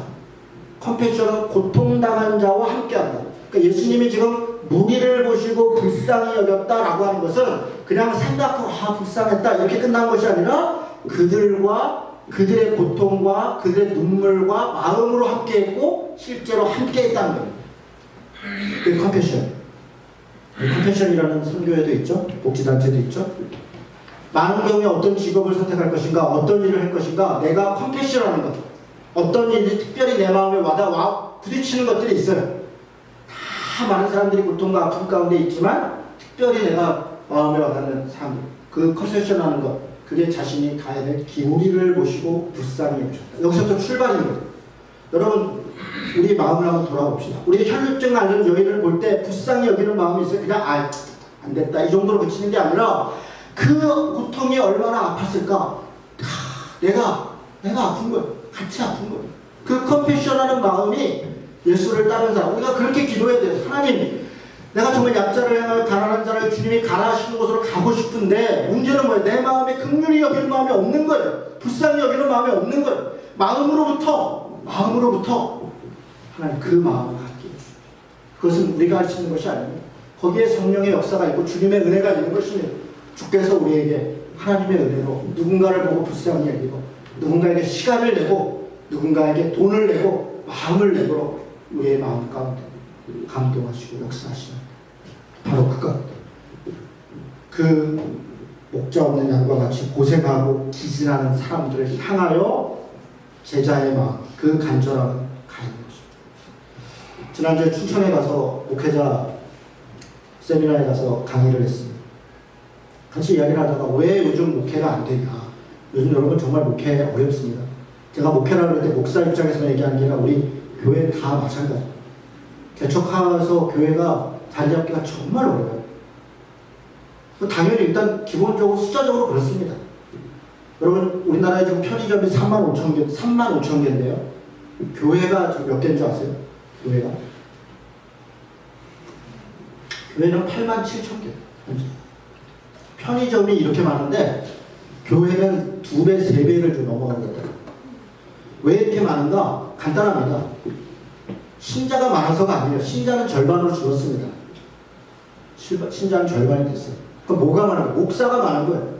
[SPEAKER 1] 컴패션은 고통당한 자와 함께한다. 그러니까 예수님이 지금 무리를 보시고 불쌍히 여겼다라고 하는 것은 그냥 생각하고 불쌍했다 이렇게 끝난 것이 아니라 그들과 그들의 고통과 그들의 눈물과 마음으로 함께했고 실제로 함께했다는 겁니다. 그게 컴패션. 컴패션이라는 선교회도 있죠. 복지단체도 있죠. 많은 경우에 어떤 직업을 선택할 것인가, 어떤 일을 할 것인가, 내가 컴패션하는 것, 어떤 일이 특별히 내 마음에 부딪히는 것들이 있어요. 다 많은 사람들이 고통과 아픔 가운데 있지만 특별히 내가 마음에 와닿는 사람들, 그 컴패션하는 것, 그게 자신이 가야 될 우리를 보시고 불쌍히 여기셨다. 여기서부터 출발인 거예요. 여러분, 우리 마음을 한번 돌아봅시다. 우리 혈류증 앓는 여인을 볼 때 불쌍히 여기는 마음이 있어요. 그냥 안 됐다 이 정도로 그치는 게 아니라 그 고통이 얼마나 아팠을까. 내가 아픈 거예요. 같이 아픈 거예요. 그 컴패션하는 마음이 예수를 따르는 사람. 우리가 그렇게 기도해야 돼요. 하나님, 내가 정말 약자를 향하여 가난한 자를 주님이 가라 하시는 곳으로 가고 싶은데 문제는 뭐예요? 내 마음에 긍휼히 여기는 마음이 없는 거예요. 불쌍히 여기는 마음이 없는 거예요. 마음으로부터 하나님 그 마음을 갖게 해주십시오. 그것은 우리가 할 수 있는 것이 아닙니다. 거기에 성령의 역사가 있고 주님의 은혜가 있는 것입니다. 주께서 우리에게 하나님의 은혜로 누군가를 보고 불쌍히 여기고 누군가에게 시간을 내고 누군가에게 돈을 내고 마음을 내도록 우리의 마음 가운데 감동하시고 역사하시는 바로 그것. 그 목자 없는 양과 같이 고생하고 기진하는 사람들을 향하여 제자의 마음, 그 간절함을 가는 것입니다. 지난주에 춘천에 가서 목회자 세미나에 가서 강의를 했습니다. 같이 이야기를 하다가 왜 요즘 목회가 안 되냐. 요즘 여러분 정말 목회 어렵습니다. 제가 목회라고 할 때 목사 입장에서 얘기하는 게 아니라 우리 교회 다 마찬가지입니다. 개척하면서 교회가 자리 잡기가 정말 어려워요. 당연히 일단 기본적으로 숫자적으로 그렇습니다. 여러분 우리나라에 지금 편의점이 3만 5천 개인데요. 교회가 지금 몇 개인 줄 아세요? 교회는 8만 7천 개. 편의점이 이렇게 많은데 교회는 2배, 3배를 좀 넘어가는 것 같아요. 왜 이렇게 많은가? 간단합니다. 신자가 많아서가 아니에요. 신자는 절반으로 줄었습니다. 신자는 절반이 됐어요. 그럼 뭐가 많은 거예요? 목사가 많은 거예요.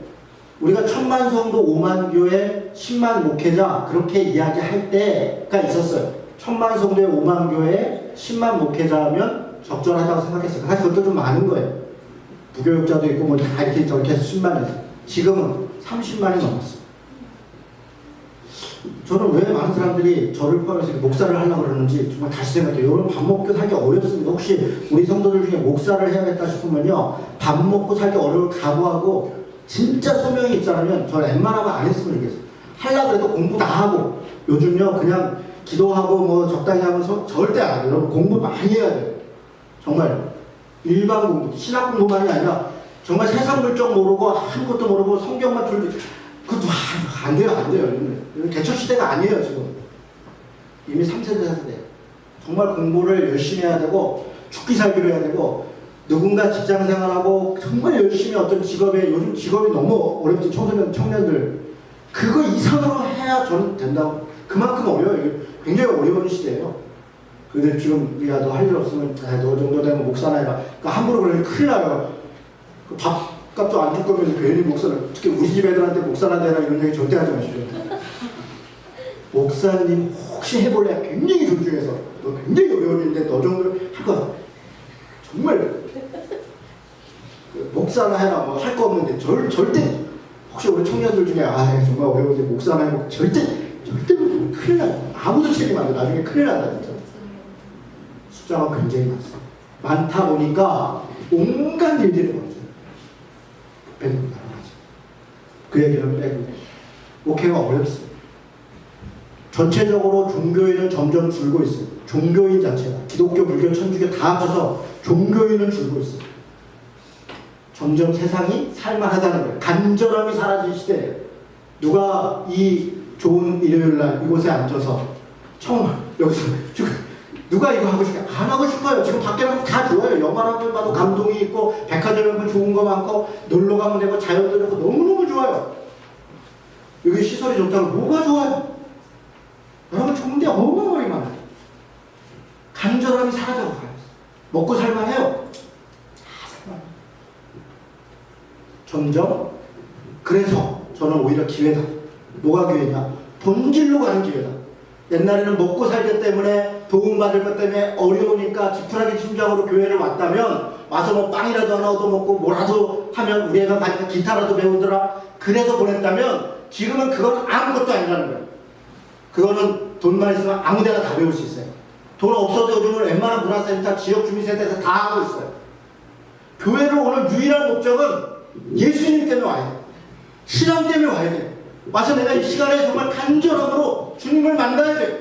[SPEAKER 1] 우리가 1000만 성도 5만 교회 10만 목회자 그렇게 이야기할 때가 있었어요. 1000만 성도에 5만 교회에 10만 목회자면 적절하다고 생각했어요. 사실 그것도 좀 많은 거예요. 부교육자도 있고 뭐 다 이렇게 저렇게 해서 10만에서 지금은 30만이 넘었어요. 저는 왜 많은 사람들이 저를 포함해서 목사를 하려고 그러는지 정말 다시 생각해요. 여러분 밥 먹고 살기 어렵습니다. 혹시 우리 성도들 중에 목사를 해야겠다 싶으면요. 밥 먹고 살기 어려울 각오하고 진짜 소명이 있잖아요. 저는 웬만하면 안 했으면 좋겠어요. 하려고 해도 공부 다 하고 요즘요 그냥 기도하고 뭐 적당히 하면서 절대 안 해요. 여러분 공부 많이 해야 돼요. 정말 일반 공부, 신학 공부만이 아니라 정말 세상 물정 모르고 아무것도 모르고 성경만 풀고 그것도 안 돼요. 개척 시대가 아니에요 지금. 이미 3세대 4세대. 정말 공부를 열심히 해야 되고 죽기 살기로 해야 되고 누군가 직장 생활하고 정말 열심히 어떤 직업에 요즘 직업이 너무 어렵지 청년들 그거 이상으로 해야 저는 된다고. 그만큼 어려워요. 굉장히 어려운 시대예요. 근데 지금 우리가 너 할 일 없으면 너 정도 되면 목사나 해라. 그러니까 함부로 그러면 큰일 나요. 그 밥값도 안 줄 거면서 괜히 목사를 특히 우리 집 애들한테 목사나 되라 이런 얘기 절대 하지 마십시오. 목사님 혹시 해볼래? 굉장히 존중해서 너 굉장히 어려운 일인데 너 정도 할 거야. 정말 그 목사나 해라 뭐 할 거 없는데 절대 혹시 우리 청년들 중에 정말 어려운데 목사나 해보 절대 큰일 나요. 아무도 책임 안 돼. 나중에 큰일 난다 진짜. 숫자가 굉장히 많습니다. 많다 보니까 온갖 일들이 벌어져요. 빼고 나가죠. 그 얘기는 빼고 목회가 어렵습니다. 전체적으로 종교인은 점점 줄고 있어요. 종교인 자체가 기독교, 불교, 천주교 다 합쳐서 종교인은 줄고 있어요. 점점 세상이 살만하다는 거예요. 간절함이 사라진 시대예요. 누가 이 좋은 일요일날 이곳에 앉아서 정말 여기서 누가 이거 하고 싶어요? 안 하고 싶어요. 지금 밖에 나가면 다 좋아요. 영화라는 걸 봐도 감동이 있고 백화점에 보면 좋은 거 많고 놀러 가면 되고 자연도 좋고 너무너무 좋아요. 여기 시설이 좋다고 뭐가 좋아요? 여러분 좋은데 어마어마하게 많아요. 간절함이 사라져가요. 먹고 살만해요. 다 살만해요. 점점 그래서 저는 오히려 기회다. 뭐가 기회냐? 본질로 가는 기회다. 옛날에는 먹고 살기 때문에 도움받을 것 때문에 어려우니까 지푸라기 심장으로 교회를 왔다면 와서 뭐 빵이라도 하나 얻어먹고 뭐라도 하면 우리 애가 가니까 기타라도 배우더라 그래서 보냈다면 지금은 그건 아무것도 아니라는 거예요. 그거는 돈만 있으면 아무데나 다 배울 수 있어요. 돈 없어도 요즘은 웬만한 문화센터 지역주민센터에서 다 하고 있어요. 교회를 오는 유일한 목적은 예수님 때문에 와야 돼요. 신앙 때문에 와야 돼요. 와서 내가 이 시간에 정말 간절함으로 주님을 만나야 돼요.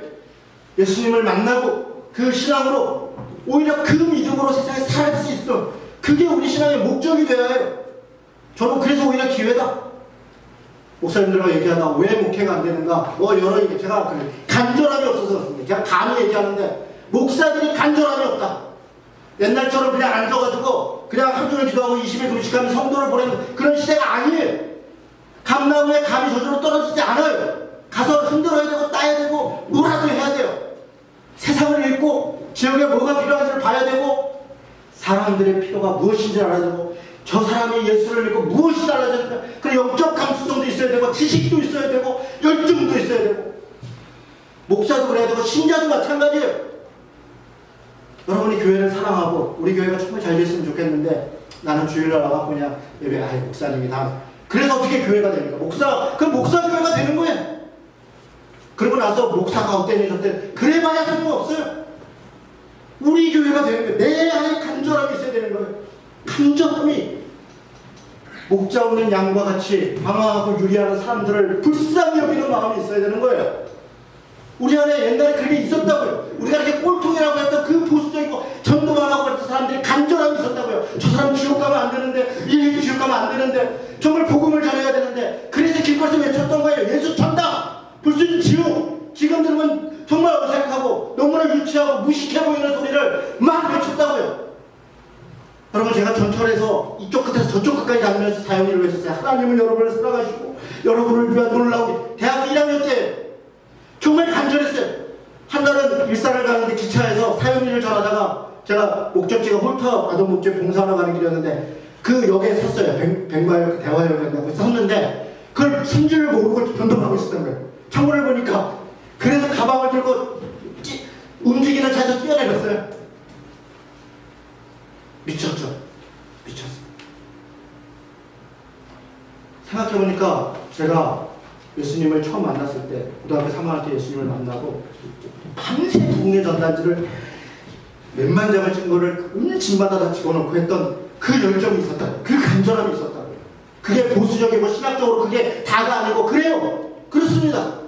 [SPEAKER 1] 예수님을 만나고 그 신앙으로 오히려 그 믿음으로 세상에 살아갈 수 있어. 그게 우리 신앙의 목적이 되어야 해요. 저는 그래서 오히려 기회다. 목사님들과 얘기하다 왜 목회가 안 되는가? 여러 얘기 제가 간절함이 없어서 그렇습니다. 제가 감히 얘기하는데 목사들이 간절함이 없다. 옛날처럼 그냥 앉아가지고 그냥 하루 종일 기도하고 20일 금식하면 성도를 보내는 그런 시대가 아니에요. 감나무에 감이 저절로 떨어지지 않아요. 가서 흔들어야 되고 따야 되고 뭐라도 해야 돼요. 세상을 읽고 지역에 뭐가 필요한지를 봐야 되고 사람들의 필요가 무엇인지 알아야 되고 저 사람이 예수를 믿고 무엇이 달라졌는가 그 영적 감수성도 있어야 되고 지식도 있어야 되고 열정도 있어야 되고 목사도 그래야 되고 신자도 마찬가지예요. 여러분이 교회를 사랑하고 우리 교회가 정말 잘 됐으면 좋겠는데 나는 주일날 와갖고 그냥 예배 목사님이 다 그래서 어떻게 교회가 됩니까? 그 목사 교회가 되는 거예요. 그러고 나서 목사가 어땠니 저때 그래봐야 소용없어요. 우리 교회가 되는 거예요. 내 안에 간절함이 있어야 되는 거예요. 간절함이 목자 없는 양과 같이 방황하고 유리하는 사람들을 불쌍히 여기는 마음이 있어야 되는 거예요. 우리 안에 옛날에 그게 있었다고요. 우리가 이렇게 꼴통이라고 했던 그 보수적이고 전도만 하고 그랬던 사람들이 간절함이 있었다고요. 저 사람 지옥 가면 안 되는데 이 지옥 가면 안 되는데 정말 복음을 전해야 되는데 그래서 길거리에서 외쳤던 거예요. 예수 천당 불순 지옥. 지금 들으면 정말 어색하고 너무나 유치하고 무식해 보이는 소리를 막 외쳤다고요. 여러분 제가 전철에서 이쪽 끝에서 저쪽 끝까지 다니면서 사형리를 외쳤어요. 하나님은 여러분을 사랑하시고 여러분을 위한 놀라운 대학교 1학년 때 정말 간절했어요. 한날은 일산을 가는데 기차에서 사형리를 전하다가 제가 목적지가 홀터 아동복지 봉사하러 가는 길이었는데 그 역에 섰어요. 백마역 대화역이었다고 섰는데 그걸 승질을 모르고 변동하고 있었던 거예요. 창문을 보니까 그래서 가방을 들고 움직이는 차에서 뛰어내렸어요. 미쳤죠. 미쳤어. 생각해보니까 제가 예수님을 처음 만났을 때 고등학교 3학년 때 예수님을 만나고 밤새 동네 전단지를 몇만 장을 찍은 거를 집마다 다 집어넣고 했던 그 열정이 있었다. 그 간절함이 있었다. 그게 보수적이고 신학적으로 그게 다가 아니고 그래요. 그렇습니다.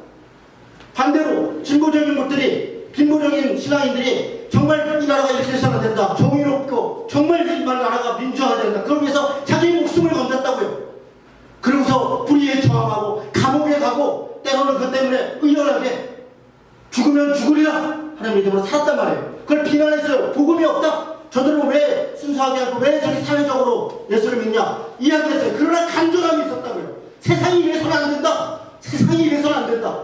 [SPEAKER 1] 반대로 진보적인 것들이 빈부적인 신앙인들이 정말 이 나라가 이렇게 해서는 안 된다. 정의롭고 정말 이 나라가 민주화가 된다. 그러기 위해서 자기 목숨을 건졌다고요. 그러고서 불의에 저항하고 감옥에 가고 때로는 그 때문에 의연하게 죽으면 죽으리라 하는 믿음으로 살았단 말이에요. 그걸 비난했어요. 복음이 없다. 저들은 왜 순수하게 하고 왜 저렇게 사회적으로 예수를 믿냐 이야기했어요. 그러나 간절함이 있었다고요. 세상이 이래서는 안 된다. 세상이 이래서는 안 된다.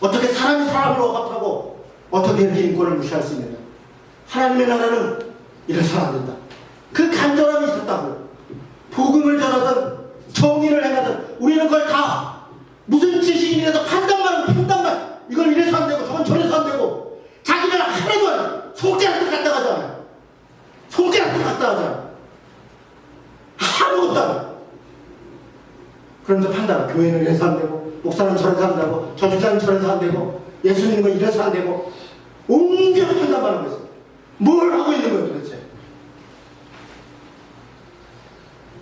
[SPEAKER 1] 어떻게 사람이 사람을 억압하고 어떻게 이렇게 인권을 무시할 수 있느냐. 하나님의 나라는 이래서는 안 된다. 그 간절함이 있었다고요. 복음을 전하든 정의를 행하든 우리는 그걸 다 무슨 지식인이라서 판단만 이건 이래서 안 되고 저건 저래서 안 되고 자기는 하나도 안 해. 손가락도 갖다 가잖아요. 손가락도 갖다 하잖아요. 아무것도 안 해. 그러면서 판단 교회는 이래서 안 되고 목사는 저래서 안 되고 저 집사는 저래서 안 되고 예수님은 이래서 안 되고 온갖 판단만 하고 있어요. 뭘 하고 있는 거예요 도대체.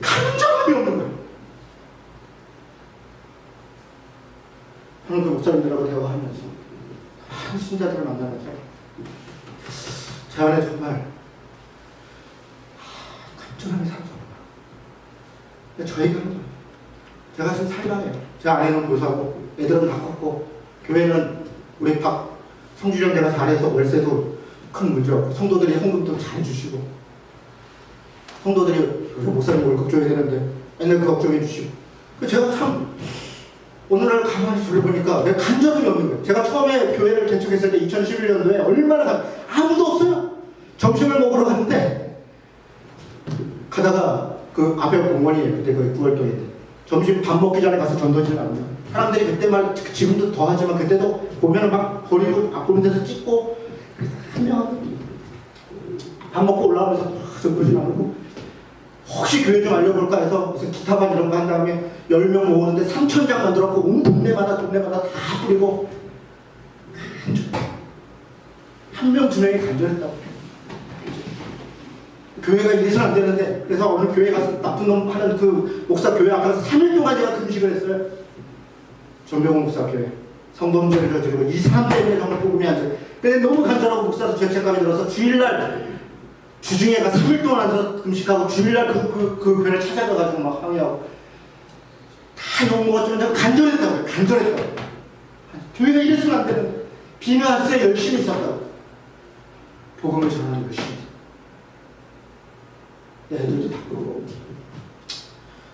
[SPEAKER 1] 간절함이 없는 거예요. 저는 그 목사님들하고 대화하면서 많은 신자들을 만나면서 제 안에 정말 간절함이 상승합니다. 저희가 제가 지금 살만해요. 제 아내는 교사고 애들은 다 컸고 교회는 우리 박 성주령 제가 잘해서 월세도 큰 문제 없고 성도들이 헌금도 잘 주시고 성도들이 목사님 월급 줘야 되는데 맨날 그 걱정해 주시고 제가 참 오늘날 가만히 둘러보니까 내가 간절함이 없는 거예요. 제가 처음에 교회를 개척했을 때 2011년도에 얼마나 아무도 없어요. 점심을 먹으러 갔는데 가다가 그 앞에 공원이 그때 그 9월동인데 점심 밥 먹기 전에 가서 전도지를 나옵니다. 사람들이 그때만 지금도 더 하지만 그때도 보면은 막 버리고 밥 보는 데서 찍고 한 명 밥 먹고 올라오면서 전도지 나오고 혹시 교회 좀 알려볼까 해서 무슨 기타반 이런 거 한 다음에 10명 모으는데 3,000장 만들었고 온 동네마다 다 뿌리고 한 명 두 명이 간절했다고. 교회가 이래서는 안 되는데, 그래서 어느 교회 가서 나쁜 놈 하는 그 목사 교회 앞에서 3일 동안 제가 금식을 했어요. 전병훈 목사 교회. 성범죄를 저지르고 이 사람 때문에 정말 복음이 안 돼. 근데 너무 간절하고 목사도 죄책감이 들어서 주일날 주중에 가 3일 동안 앉아서 금식하고 주일날 그 교회를 찾아가가지고 막 항의하고 다 욕먹었지만 제가 간절했다고요. 간절했다고요. 교회가 이래서는 안 되는데 비누하스에 열심히 있었다고. 복음을 전하는 열심히. 애들도 다 그러고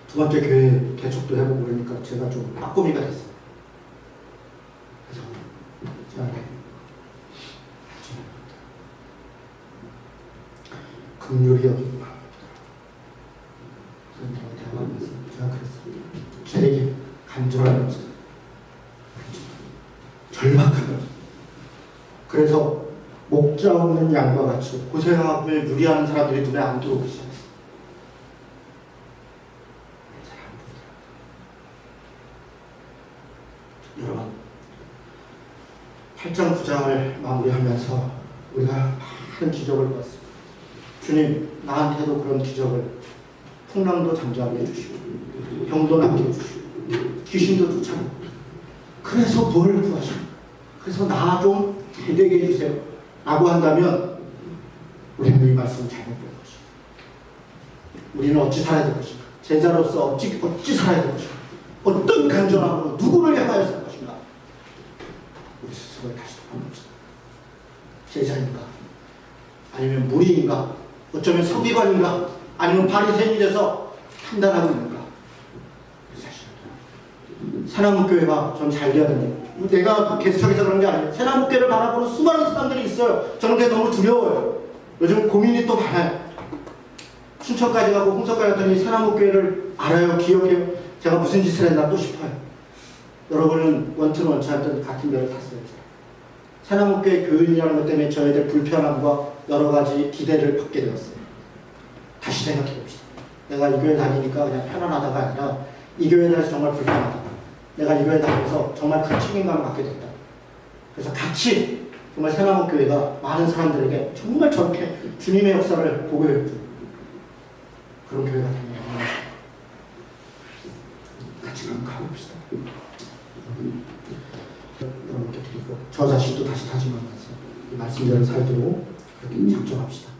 [SPEAKER 1] 두 번째 교회 개척도 해보고 그러니까 제가 좀 빠꾸미가 됐어요. 그래서 제가 긍휼히 여기고 그런다고 대화하면서 제가 그랬어요. 저에게 간절하면서 절박하면서 그래서 목자 없는 양과 같이 고생하고 유리하는 사람들이 눈에 안 들어오기 시작했어요. 여러분 8장 9장을 마무리하면서 우리가 많은 기적을 봤습니다. 주님 나한테도 그런 기적을 풍랑도 잠잠하게 해주시고 병도 낫게 해주시고 귀신도 쫓아내고 그래서 뭘 구하시고 그래서 나 좀 되게 해주세요 라고 한다면 우리는 이 말씀을 잘못 본 것이고 우리는 어찌 살아야 될 것인가 제자로서 어찌 살아야 될 것인가 어떤 간절함으로 누구를 향하여 살 것인가 우리 스스로를 다시 돌아봅시다. 제자인가 아니면 무리인가 어쩌면 서기관인가 아니면 바리새인이 돼서 판단하고 있는가 새나무교회가 좀 잘 돼야 됩니다. 내가 개척해서 그런 게 아니에요. 새나무교회를 바라보는 수많은 사람들이 있어요. 저는 그게 너무 두려워요. 요즘 고민이 또 많아요. 춘천까지 가고 홍성까지 갔더니 새나무교회를 알아요. 기억해요. 제가 무슨 짓을 했나 또 싶어요. 여러분은 원튼 원치 않던 같은 배를 탔어요. 새나무교회 교인이라는 것 때문에 저희들 불편함과 여러 가지 기대를 받게 되었어요. 다시 생각해 봅시다. 내가 이 교회 다니니까 그냥 편안하다가 아니라 이 교회에 대해서 정말 불편하다. 내가 이 교회 다니면서 정말 큰 책임감을 갖게 됐다. 그래서 같이 정말 새나무교회가 많은 사람들에게 정말 저렇게 주님의 역사를 보게 해준 그런 교회가 되면 같이 가봅시다. 여러분께 드리고 저 자신도 다시 다짐하면서 이 말씀대로 살도록 그렇게 작정합시다.